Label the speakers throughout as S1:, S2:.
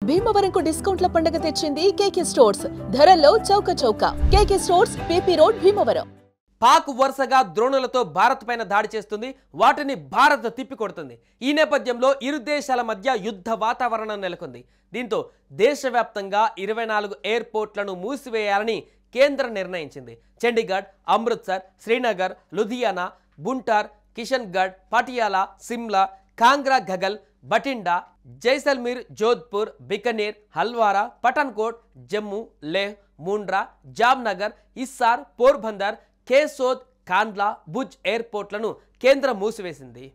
S1: భీమవరంకు డిస్కౌంట్ల పండుగ తెచ్చింది కేకే స్టోర్స్. ధరల్లో చౌక చౌక. కేకే stores, PP road, Bhimavaram.
S2: Pak వరుసగా డ్రోనులతో భారత్ పైన దాడి చేస్తుంది. వాటిని భారత్ తిప్పికొడుతుంది. ఈ నేపథ్యంలో ఇరు దేశాల మధ్య యుద్ధ వాతావరణం నెలకొంది. దీంతో దేశవ్యాప్తంగా 24 ఎయిర్పోర్ట్లను మూసివేయాలని కేంద్రం నిర్ణయించింది. చండీగఢ్, అమృత్సర్, శ్రీనగర్, లుధియానా, బుంటార్, కిషన్గఢ్, పటియాలా, సిమ్లా, కాంగ్రా, ఘగల్, బటిండా, జైసల్మీర్, జోధ్పూర్, బికనీర్, హల్వారా, పఠాన్కోట్, జమ్మూ, లేహ్, ముండ్రా, జామ్నగర్, ఇస్సార్, పోర్బందర్, కేసోద్, కాండ్లా, భుజ్ ఎయిర్పోర్ట్లను కేంద్రం మూసివేసింది.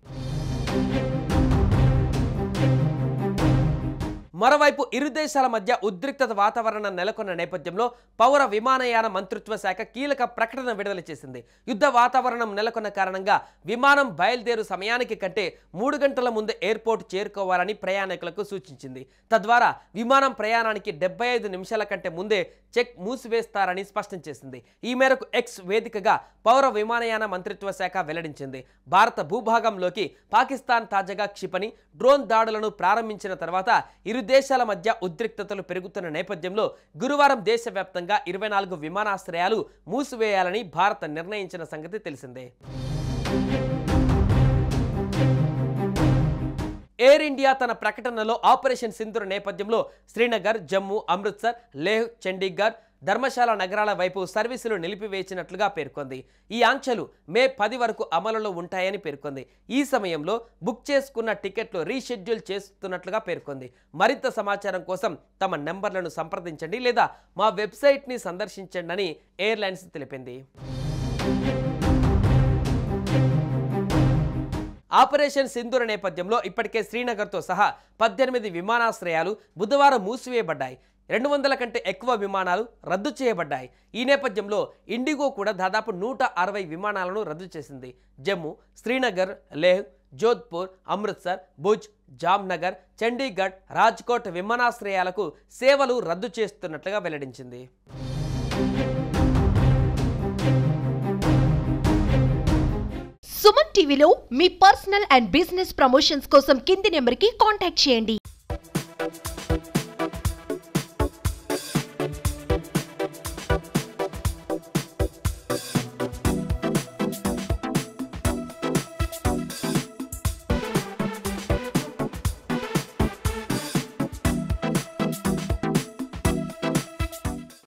S2: మరోవైపు ఇరు దేశాల మధ్య ఉద్రిక్తత వాతావరణం నెలకొన్న నేపథ్యంలో పౌర విమానయాన మంత్రిత్వ శాఖ కీలక ప్రకటన విడుదల చేసింది. యుద్ధ వాతావరణం నెలకొన్న కారణంగా విమానం బయలుదేరు సమయానికి కంటే 3 గంటల ముందే ఎయిర్పోర్ట్ చేరుకోవాలని ప్రయాణికులకు సూచించింది. తద్వారా విమానం ప్రయాణానికి 75 నిమిషాల కంటే ముందే చెక్ మూసివేస్తారని స్పష్టం చేసింది. ఈ మేరకు ఎక్స్ వేదికగా పౌర విమానయాన మంత్రిత్వ శాఖ వెల్లడించింది. భారత భూభాగంలోకి పాకిస్తాన్ తాజాగా క్షిపణి, డ్రోన్ దాడులను ప్రారంభించిన తర్వాత ఇరు దేశాల మధ్య ఉద్రిక్తతలు పెరుగుతున్న నేపథ్యంలో గురువారం దేశవ్యాప్తంగా 24 విమానాశ్రయాలు మూసివేయాలని భారత్ నిర్ణయించిన సంగతి తెలిసిందే. ఎయిర్ ఇండియా తన ప్రకటనలో ఆపరేషన్ సింధూర్ నేపథ్యంలో శ్రీనగర్, జమ్మూ, అమృత్సర్, లేహ్, చండీగఢ్, ధర్మశాల నగరాల వైపు సర్వీసులు నిలిపివేసినట్లుగా పేర్కొంది. ఈ ఆంక్షలు మే 10 వరకు అమలులో ఉంటాయని పేర్కొంది. ఈ సమయంలో బుక్ చేసుకున్న టికెట్లు రీషెడ్యూల్ చేస్తున్నట్లుగా పేర్కొంది. మరింత సమాచారం కోసం తమ నెంబర్లను సంప్రదించండి లేదా మా వెబ్సైట్ని సందర్శించండి అని ఎయిర్లైన్స్ తెలిపింది. ఆపరేషన్ సింధూర్ నేపథ్యంలో ఇప్పటికే శ్రీనగర్తో సహా 18 విమానాశ్రయాలు బుధవారం మూసివేయబడ్డాయి. 200 కంటే ఎక్కువ విమానాలు రద్దు చేయబడ్డాయి. ఈ నేపథ్యంలో ఇండిగో కూడా దాదాపు 160 విమానాలను రద్దు చేసింది. జమ్మూ, శ్రీనగర్, లేహ్, జోధ్పూర్, అమృత్సర్, భుజ్, జామ్నగర్, చండీగఢ్, రాజ్కోట్ విమానాశ్రయాలకు సేవలు రద్దు చేస్తున్నట్లుగా వెల్లడించింది.
S3: సుమన్ టీవీలో మీ పర్సనల్ అండ్ బిజినెస్ ప్రమోషన్స్ కోసం కింది నెంబర్కి కాంటాక్ట్ చేయండి.